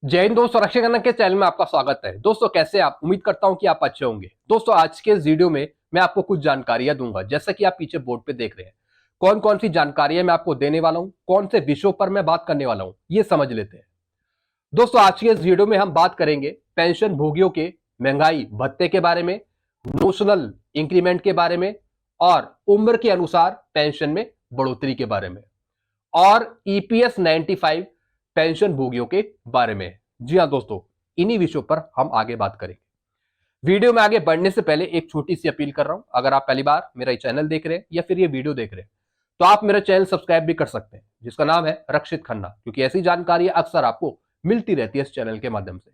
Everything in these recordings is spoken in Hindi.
जय हिंद दोस्तों, रक्षा गणना के चैनल में आपका स्वागत है। दोस्तों कैसे आप? उम्मीद करता हूं कि आप अच्छे होंगे। दोस्तों आज के इस वीडियो में मैं आपको कुछ जानकारियां दूंगा, जैसा कि आप पीछे बोर्ड पे देख रहे हैं। कौन कौन सी जानकारियां मैं आपको देने वाला हूं, कौन से विषयों पर मैं बात करने वाला हूं, ये समझ लेते हैं। दोस्तों आज के इस वीडियो में हम बात करेंगे पेंशन भोगियों के महंगाई भत्ते के बारे में, नोशनल इंक्रीमेंट के बारे में, और उम्र के अनुसार पेंशन में बढ़ोतरी के बारे में, और ईपीएस 95 पेंशन भोगियों के बारे में। जी हां दोस्तों, इन्हीं विषयों पर हम आगे बात करेंगे। वीडियो में आगे बढ़ने से पहले एक छोटी सी अपील कर रहा हूं। अगर आप पहली बार मेरा चैनल देख रहे हैं या फिर ये वीडियो देख रहे हैं, तो आप मेरा चैनल सब्सक्राइब भी कर सकते हैं, जिसका नाम है रक्षित खन्ना, क्योंकि ऐसी जानकारी अक्सर आपको मिलती रहती है इस चैनल के माध्यम से।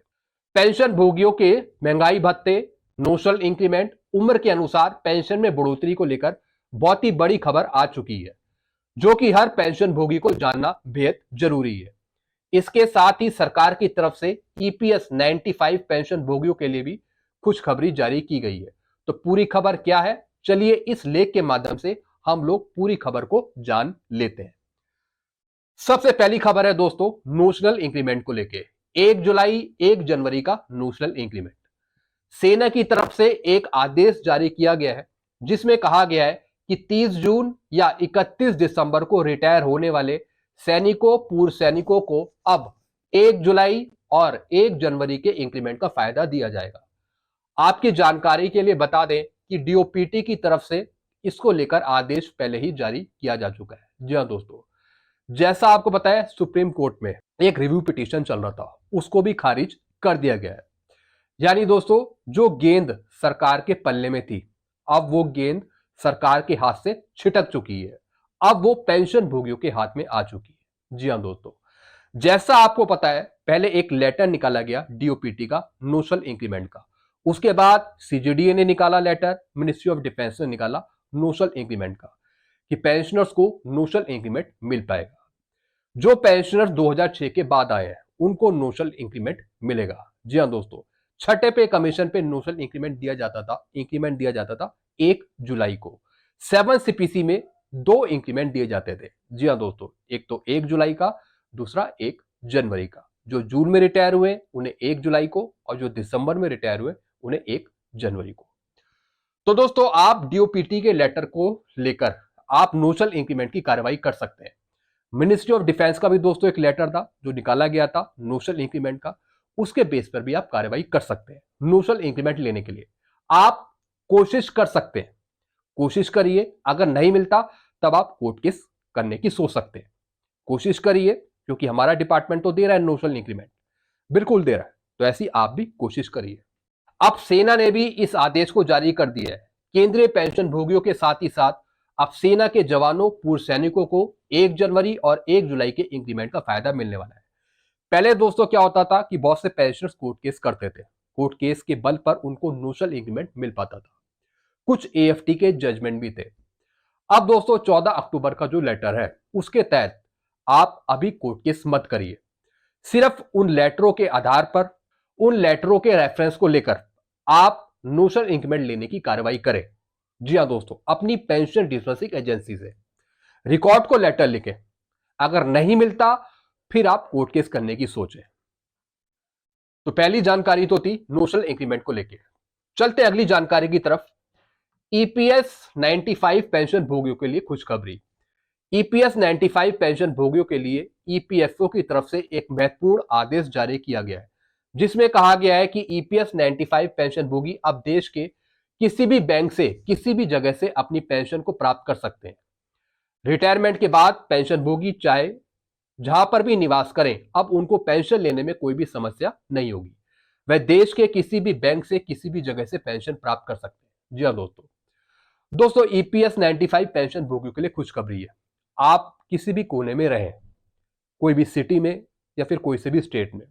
पेंशन भोगियों के महंगाई भत्ते, नोशनल इंक्रीमेंट, उम्र के अनुसार पेंशन में बढ़ोतरी को लेकर बहुत ही बड़ी खबर आ चुकी है, जो कि हर पेंशन भोगी को जानना बेहद जरूरी है। इसके साथ ही सरकार की तरफ से ईपीएस 95 पेंशन भोगियों के लिए भी खुशखबरी जारी की गई है। तो पूरी खबर क्या है, चलिए इस लेख के माध्यम से हम लोग पूरी खबर को जान लेते हैं। सबसे पहली खबर है दोस्तों नोशनल इंक्रीमेंट को लेके। 1 जुलाई 1 जनवरी का नोशनल इंक्रीमेंट। सेना की तरफ से एक आदेश जारी किया गया है, जिसमें कहा गया है कि 30 जून या 31 दिसंबर को रिटायर होने वाले सैनिकों, पूर्व सैनिकों को अब 1 जुलाई और 1 जनवरी के इंक्रीमेंट का फायदा दिया जाएगा। आपकी जानकारी के लिए बता दें कि डीओपीटी की तरफ से इसको लेकर आदेश पहले ही जारी किया जा चुका है। जी हां दोस्तों, जैसा आपको पता है सुप्रीम कोर्ट में एक रिव्यू पिटीशन चल रहा था, उसको भी खारिज कर दिया गया है। यानी दोस्तों जो गेंद सरकार के पल्ले में थी, अब वो गेंद सरकार के हाथ से छिटक चुकी है। अब वो पेंशन भोगियों के हाथ में आ चुकी है। जी हां दोस्तों, जैसा आपको पता है पहले एक लेटर निकाला गया डीओपीटी का नोशनल इंक्रीमेंट का, उसके बाद सीजीडीए ने निकाला लेटर, मिनिस्ट्री ऑफ डिफेंस ने निकाला नोशनल इंक्रीमेंट का, कि पेंशनर्स को नोशनल इंक्रीमेंट मिल पाएगा। जो पेंशनर्स 2006 के बाद आए हैं उनको नोशनल इंक्रीमेंट मिलेगा। जी हां दोस्तों, छठे पे कमीशन पे नोशनल इंक्रीमेंट दिया जाता था 1 जुलाई को। 7 सीपीसी में 2 इंक्रीमेंट दिए जाते थे। जी हां दोस्तों, एक तो 1 जुलाई का, दूसरा 1 जनवरी का। जो जून में रिटायर हुए उन्हें 1 जुलाई को, और जो दिसंबर में रिटायर हुए उन्हें 1 जनवरी को। तो दोस्तों आप डीओपीटी के लेटर को लेकर आप नोशनल इंक्रीमेंट की कार्रवाई कर सकते हैं। मिनिस्ट्री ऑफ डिफेंस का भी दोस्तों एक लेटर था जो निकाला गया था नोशनल इंक्रीमेंट का, उसके बेस पर भी आप कार्रवाई कर सकते हैं। नोशनल इंक्रीमेंट लेने के लिए आप कोशिश कर सकते हैं, कोशिश करिए। अगर नहीं मिलता तब आप कोर्ट केस करने की सोच सकते हैं। कोशिश करिए, क्योंकि हमारा डिपार्टमेंट तो दे रहा है नोशनल इंक्रीमेंट, बिल्कुल दे रहा है, तो ऐसी आप भी कोशिश करिए। अब सेना ने भी इस आदेश को जारी कर दिया है। केंद्रीय पेंशन भोगियों के साथ ही साथ अब सेना के जवानों, पूर्व सैनिकों को 1 जनवरी और 1 जुलाई के इंक्रीमेंट का फायदा मिलने वाला है। पहले दोस्तों क्या होता था कि बहुत से पेंशनर्स कोर्ट केस करते थे, कोर्ट केस के बल पर उनको नोशनल इंक्रीमेंट मिल पाता था। कुछ एएफटी के जजमेंट भी थे। अब दोस्तों 14 अक्टूबर का जो लेटर है उसके तहत आप अभी कोर्ट केस मत करिए। सिर्फ उन लेटरों के आधार पर, उन लेटरों के रेफरेंस को लेकर आप नोशनल इंक्रीमेंट लेने की कार्रवाई करें। जी हां दोस्तों, अपनी पेंशन डिस्बर्सिंग एजेंसी से रिकॉर्ड को लेटर लिखें। अगर नहीं मिलता फिर आप कोर्ट केस करने की सोचें। तो पहली जानकारी तो थी नोशनल इंक्रीमेंट को लेकर। चलते अगली जानकारी की तरफ। ईपीएस 95 पेंशन भोगियों के लिए खुशखबरी। ईपीएस 95 पेंशन भोगियों के लिए ईपीएफओ की तरफ से एक महत्वपूर्ण आदेश जारी किया गया है, जिसमें कहा गया है कि ईपीएस 95 पेंशन भोगी अब देश के किसी भी बैंक से, किसी भी जगह से अपनी पेंशन को प्राप्त कर सकते हैं। रिटायरमेंट के बाद पेंशन भोगी चाहे जहां पर भी निवास करें, अब उनको पेंशन लेने में कोई भी समस्या नहीं होगी। वह देश के किसी भी बैंक से, किसी भी जगह से पेंशन प्राप्त कर सकते हैं। जी हाँ दोस्तों, ईपीएस 95 पेंशन भोगियों के लिए खुशखबरी है। आप किसी भी कोने में रहें, कोई भी सिटी में या फिर कोई से भी स्टेट में,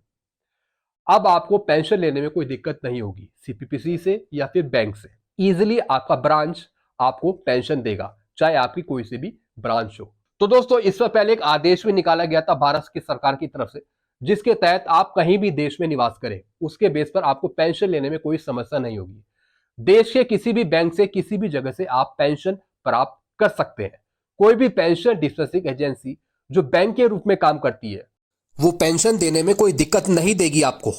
अब आपको पेंशन लेने में कोई दिक्कत नहीं होगी। सीपीपीसी से या फिर बैंक से इजीली आपका ब्रांच आपको पेंशन देगा, चाहे आपकी कोई से भी ब्रांच हो। तो दोस्तों इससे पहले एक आदेश भी निकाला गया था भारत की सरकार की तरफ से, जिसके तहत आप कहीं भी देश में निवास करें, उसके बेस पर आपको पेंशन लेने में कोई समस्या नहीं होगी। देश के किसी भी बैंक से, किसी भी जगह से आप पेंशन प्राप्त कर सकते हैं। कोई भी पेंशन डिस्बर्सिंग एजेंसी जो बैंक के रूप में काम करती है, वो पेंशन देने में कोई दिक्कत नहीं देगी आपको।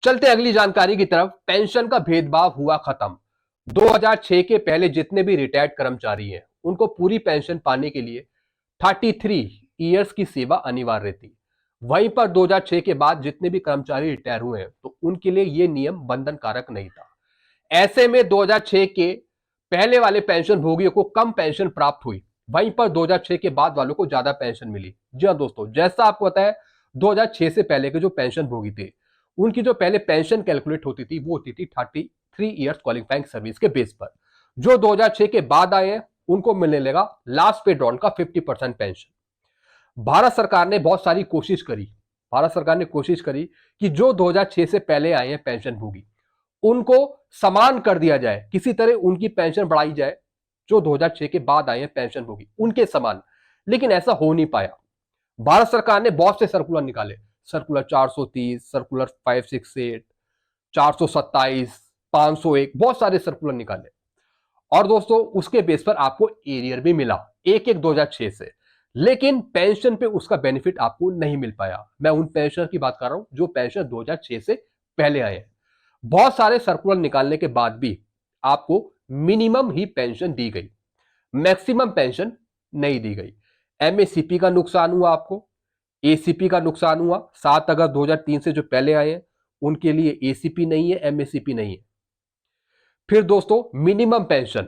चलते अगली जानकारी की तरफ। पेंशन का भेदभाव हुआ खत्म। 2006 के पहले जितने भी रिटायर्ड कर्मचारी हैं उनको पूरी पेंशन पाने के लिए 33 ईयर्स की सेवा अनिवार्य थी। वहीं पर 2006 के बाद जितने भी कर्मचारी रिटायर हुए हैं तो उनके लिए यह नियम बंधन कारक नहीं था। ऐसे में 2006 के पहले वाले पेंशन भोगियों को कम पेंशन प्राप्त हुई, वहीं पर 2006 के बाद वालों को ज्यादा पेंशन मिली। जी हाँ दोस्तों, जैसा आपको पता है 2006 से पहले के जो पेंशन भोगी थे उनकी जो पहले पेंशन कैलकुलेट होती थी वो होती थी 33 ईयर्स क्वालिफाइंग सर्विस के बेस पर। जो 2006 के बाद आए हैं उनको मिलने लगा लास्ट पे ड्रॉन का 50% पेंशन। भारत सरकार ने बहुत सारी कोशिश करी, भारत सरकार ने कोशिश करी कि जो 2006 से पहले आए हैं पेंशन भोगी उनको समान कर दिया जाए, किसी तरह उनकी पेंशन बढ़ाई जाए। जो 2006 के बाद आए हैं पेंशन भोगी उनके समान, लेकिन ऐसा हो नहीं पाया। भारत सरकार ने बहुत से सर्कुलर निकाले, सर्कुलर 430, सर्कुलर 568, 427, 501, बहुत सारे सर्कुलर निकाले। और दोस्तों उसके बेस पर आपको एरियर भी मिला एक 2006 से, लेकिन पेंशन पे उसका बेनिफिट आपको नहीं मिल पाया। मैं उन पेंशनर की बात कर रहा हूं जो पेंशन 2006 से पहले आए हैं। बहुत सारे सर्कुलर निकालने के बाद भी आपको मिनिमम ही पेंशन दी गई, मैक्सिमम पेंशन नहीं दी गई। एमएससीपी का नुकसान हुआ आपको, एसीपी का नुकसान हुआ। 7 अगस्त 2003 से जो पहले आए हैं उनके लिए एसीपी नहीं है, एमएससीपी नहीं है। फिर दोस्तों minimum pension,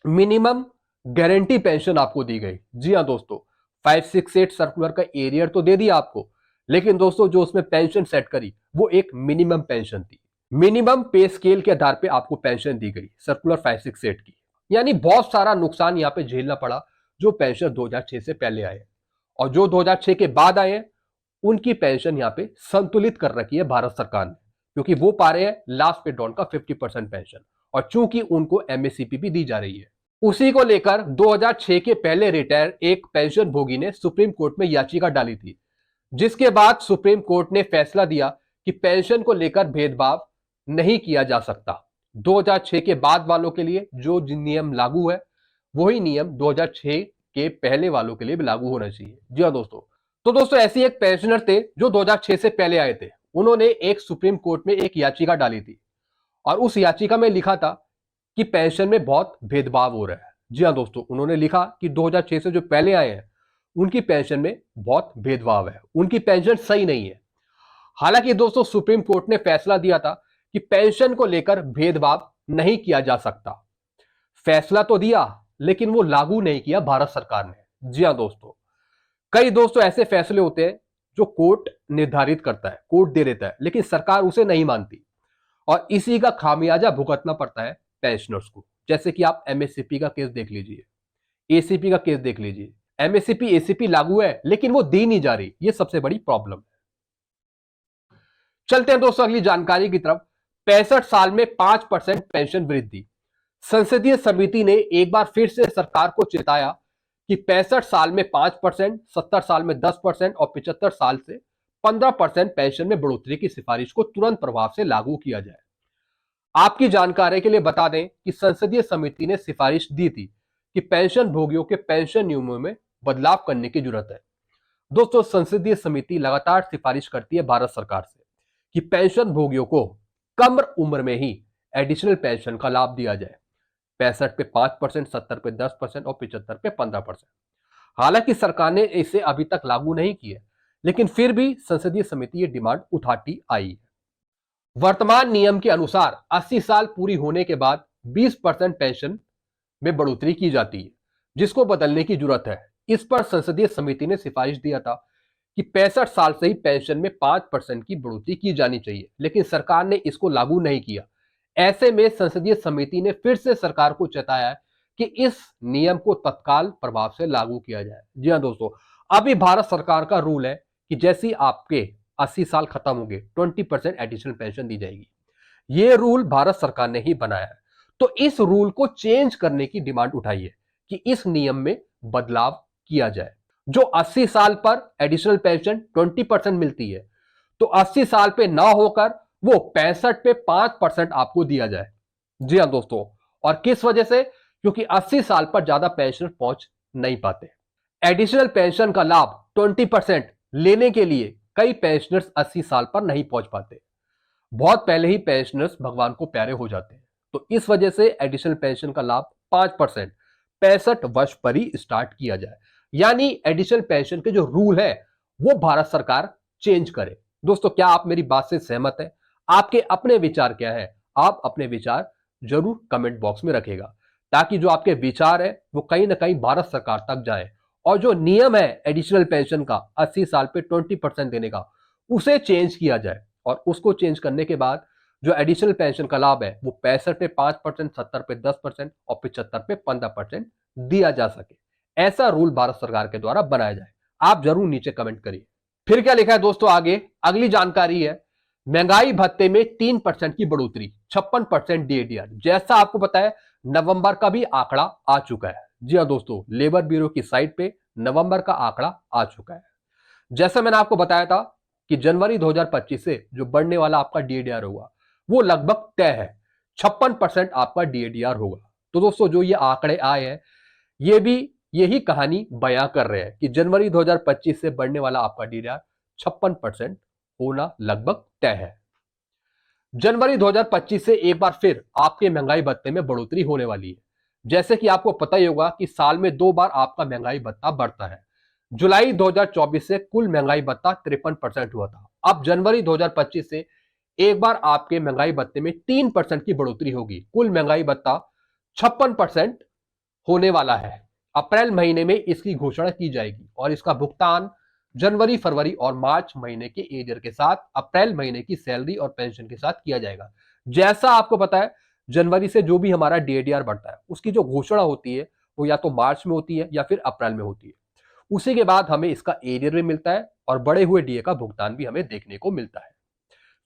minimum guarantee pension आपको दी गई। जी हां दोस्तों, 568 सर्कुलर का एरियर तो दे दिया आपको, लेकिन दोस्तों जो उसमें पेंशन सेट करी वो एक मिनिमम पेंशन थी। मिनिमम पे स्केल के आधार पे आपको पेंशन दी गई सर्कुलर 568 की। यानी बहुत सारा नुकसान यहां पे झेलना पड़ा जो पेंशन 2006 से पहले आए, और जो 2006 के बाद आए उनकी पेंशन यहां पे संतुलित कर रखी है भारत सरकार ने, क्योंकि वो पा रहे हैं लास्ट पे डाउन का 50% पेंशन, और चूंकि उनको एमएससीपी भी दी जा रही है। उसी को लेकर 2006 के पहले रिटायर एक पेंशन भोगी ने सुप्रीम कोर्ट में याचिका डाली थी, जिसके बाद सुप्रीम कोर्ट ने फैसला दिया कि पेंशन को लेकर भेदभाव नहीं किया जा सकता। 2006 के बाद वालों के लिए जो नियम लागू है वही नियम 2006 के पहले वालों के लिए भी लागू होना चाहिए। जी हाँ दोस्तों, तो दोस्तों ऐसे एक पेंशनर थे जो 2006 से पहले आए थे, उन्होंने एक सुप्रीम कोर्ट में एक याचिका डाली थी, और उस याचिका में लिखा था कि पेंशन में बहुत भेदभाव हो रहा है। जी हाँ दोस्तों, उन्होंने लिखा कि 2006 से जो पहले आए हैं उनकी पेंशन में बहुत भेदभाव है, उनकी पेंशन सही नहीं है। हालांकि दोस्तों सुप्रीम कोर्ट ने फैसला दिया था कि पेंशन को लेकर भेदभाव नहीं किया जा सकता। फैसला तो दिया लेकिन वो लागू नहीं किया भारत सरकार ने। जी हां दोस्तों, कई दोस्तों ऐसे फैसले होते हैं जो कोर्ट निर्धारित करता है, कोर्ट दे देता है, लेकिन सरकार उसे नहीं मानती, और इसी का खामियाजा भुगतना पड़ता है पेंशनर्स को। जैसे कि आप एमएससीपी का केस देख लीजिए, एसीपी का केस देख लीजिए। एमएससीपी एसीपी लागू है लेकिन वो दी नहीं जा रही, ये सबसे बड़ी प्रॉब्लम है। चलते हैं दोस्तों अगली जानकारी की तरफ। 65 साल में 5% पेंशन वृद्धि। संसदीय समिति ने एक बार फिर से सरकार को चेताया कि 65 साल में 5%, 70 साल में 10% और 75 साल से 15% पेंशन में बढ़ोतरी की सिफारिश को तुरंत प्रभाव से लागू किया जाए। आपकी जानकारी के लिए बता दें कि संसदीय समिति ने सिफारिश दी थी कि पेंशन भोगियों के पेंशन नियमों में बदलाव करने की जरूरत है। दोस्तों संसदीय समिति लगातार सिफारिश करती है भारत सरकार से कि पेंशन भोगियों को कम उम्र में ही एडिशनल पेंशन का लाभ दिया जाए। 65 पे 5%, 70 पे 10% और 75 पे 15%। हालांकि सरकार ने इसे अभी तक लागू नहीं किया, लेकिन फिर भी संसदीय समिति ये डिमांड उठाती आई है। वर्तमान नियम के अनुसार 80 साल पूरी होने के बाद 20% पेंशन में बढ़ोतरी की जाती है, जिसको बदलने की जरूरत है। इस पर संसदीय समिति ने सिफारिश दिया था कि 65 साल से ही पेंशन में 5% की बढ़ोतरी की जानी चाहिए, लेकिन सरकार ने इसको लागू नहीं किया। ऐसे में संसदीय समिति ने फिर से सरकार को चेताया है कि इस नियम को तत्काल प्रभाव से लागू किया जाए। जी हाँ दोस्तों, अभी भारत सरकार का रूल है कि जैसे ही आपके 80 साल खत्म होंगे 20% एडिशनल पेंशन दी जाएगी। ये रूल भारत सरकार ने ही बनाया है, तो इस रूल को चेंज करने की डिमांड उठाई है कि इस नियम में बदलाव किया जाए। जो 80 साल पर एडिशनल पेंशन 20% मिलती है, तो 80 साल पे ना होकर वो 65 पे 5% आपको दिया जाए। जी हां दोस्तों, और किस वजह से? क्योंकि 80 साल पर ज्यादा पेंशनर पहुंच नहीं पाते। एडिशनल पेंशन का लाभ 20% लेने के लिए कई पेंशनर्स 80 साल पर नहीं पहुंच पाते। बहुत पहले ही पेंशनर्स भगवान को प्यारे हो जाते हैं। तो इस वजह से एडिशनल पेंशन का लाभ 5% 65 वर्ष पर ही स्टार्ट किया जाए। यानी एडिशनल पेंशन के जो रूल है वो भारत सरकार चेंज करे। दोस्तों, क्या आप मेरी बात से सहमत हैं? आपके अपने विचार क्या है? आप अपने विचार जरूर कमेंट बॉक्स में रखेगा, ताकि जो आपके विचार है वो कहीं ना कहीं भारत सरकार तक जाए और जो नियम है एडिशनल पेंशन का 80 साल पे 20% देने का, उसे चेंज किया जाए। और उसको चेंज करने के बाद जो एडिशनल पेंशन का लाभ है वो 65 पे 5%, 70 पे 10% और 75 पे 15% दिया जा सके। ऐसा रूल भारत सरकार के द्वारा बनाया जाए। आप जरूर नीचे कमेंट करिए। फिर क्या लिखा है दोस्तों आगे? अगली जानकारी है, महंगाई भत्ते में 3% की बढ़ोतरी, 56% डीएडीआर। जैसा आपको पता है नवंबर का भी आंकड़ा आ चुका है। जी हाँ दोस्तों, लेबर ब्यूरो की साइट पे नवंबर का आंकड़ा आ चुका है। जैसा मैंने आपको बताया था कि जनवरी 2025 से जो बढ़ने वाला आपका डीएडीआर होगा वो लगभग तय है। 56% आपका डीएडीआर होगा। तो दोस्तों, जो ये आंकड़े आए हैं ये भी यही कहानी बयां कर रहे हैं कि जनवरी 2025 से बढ़ने वाला आपका डीएडीआर 56% होना लगभग तय है। जनवरी 2025 से एक बार फिर आपके महंगाई भत्ते में बढ़ोतरी होने वाली है। जैसे कि आपको पता ही होगा कि साल में 2 बार आपका महंगाई भत्ता बढ़ता है। जुलाई 2024 से कुल महंगाई भत्ता 53% हुआ था। अब जनवरी 2025 से एक बार आपके महंगाई भत्ते में 3% की बढ़ोतरी होगी। कुल महंगाई भत्ता 56% होने वाला है। अप्रैल महीने में इसकी घोषणा की जाएगी और इसका भुगतान जनवरी, फरवरी और मार्च महीने के एरियर के साथ अप्रैल महीने की सैलरी और पेंशन के साथ किया जाएगा। जैसा आपको पता है जनवरी से जो भी हमारा डीएडीआर बढ़ता है उसकी जो घोषणा होती है वो या तो मार्च में होती है या फिर अप्रैल में होती है। उसी के बाद हमें इसका एरियर भी मिलता है और बढ़े हुए डीए का भुगतान भी हमें देखने को मिलता है।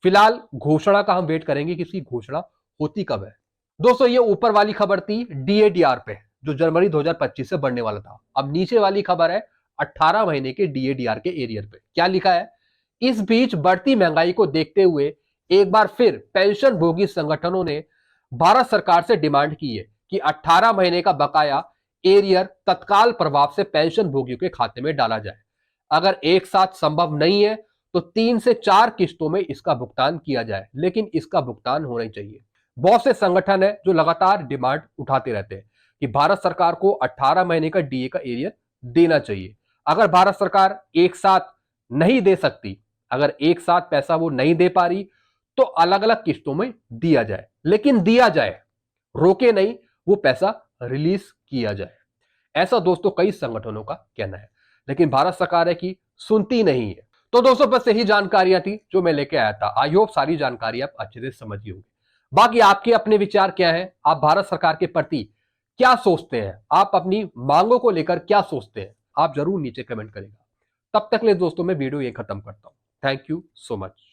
फिलहाल घोषणा का हम वेट करेंगे कि इसकी घोषणा होती कब है। दोस्तों, ये ऊपर वाली खबर थी डीएडीआर पे जो जनवरी 2025 से बढ़ने वाला था। अब नीचे वाली खबर है 18 महीने के डीएडीआर के एरियर पे। क्या लिखा है? इस बीच बढ़ती महंगाई को देखते हुए एक बार फिर पेंशन भोगी संगठनों ने भारत सरकार से डिमांड की है कि 18 महीने का बकाया एरियर तत्काल प्रभाव से पेंशन भोगियों के खाते में डाला जाए। अगर एक साथ संभव नहीं है तो 3 से 4 किस्तों में इसका भुगतान किया जाए, लेकिन इसका भुगतान होना ही चाहिए। बहुत से संगठन है जो लगातार डिमांड उठाते रहते हैं कि भारत सरकार को 18 महीने का डीए का एरियर देना चाहिए। अगर भारत सरकार एक साथ नहीं दे सकती, अगर एक साथ पैसा वो नहीं दे पा रही, तो अलग अलग किस्तों में दिया जाए, लेकिन दिया जाए, रोके नहीं, वो पैसा रिलीज किया जाए। ऐसा दोस्तों कई संगठनों का कहना है, लेकिन भारत सरकार है कि सुनती नहीं है। तो दोस्तों, बस यही जानकारियां थी जो मैं लेके आया था। आई होप सारी जानकारी आप अच्छे से समझ गए होंगे। बाकी आपके अपने विचार क्या है? आप भारत सरकार के प्रति क्या सोचते हैं? आप अपनी मांगों को लेकर क्या सोचते हैं? आप जरूर नीचे कमेंट करेगा। तब तक ले दोस्तों मैं वीडियो ये खत्म करता हूं। Thank you so much.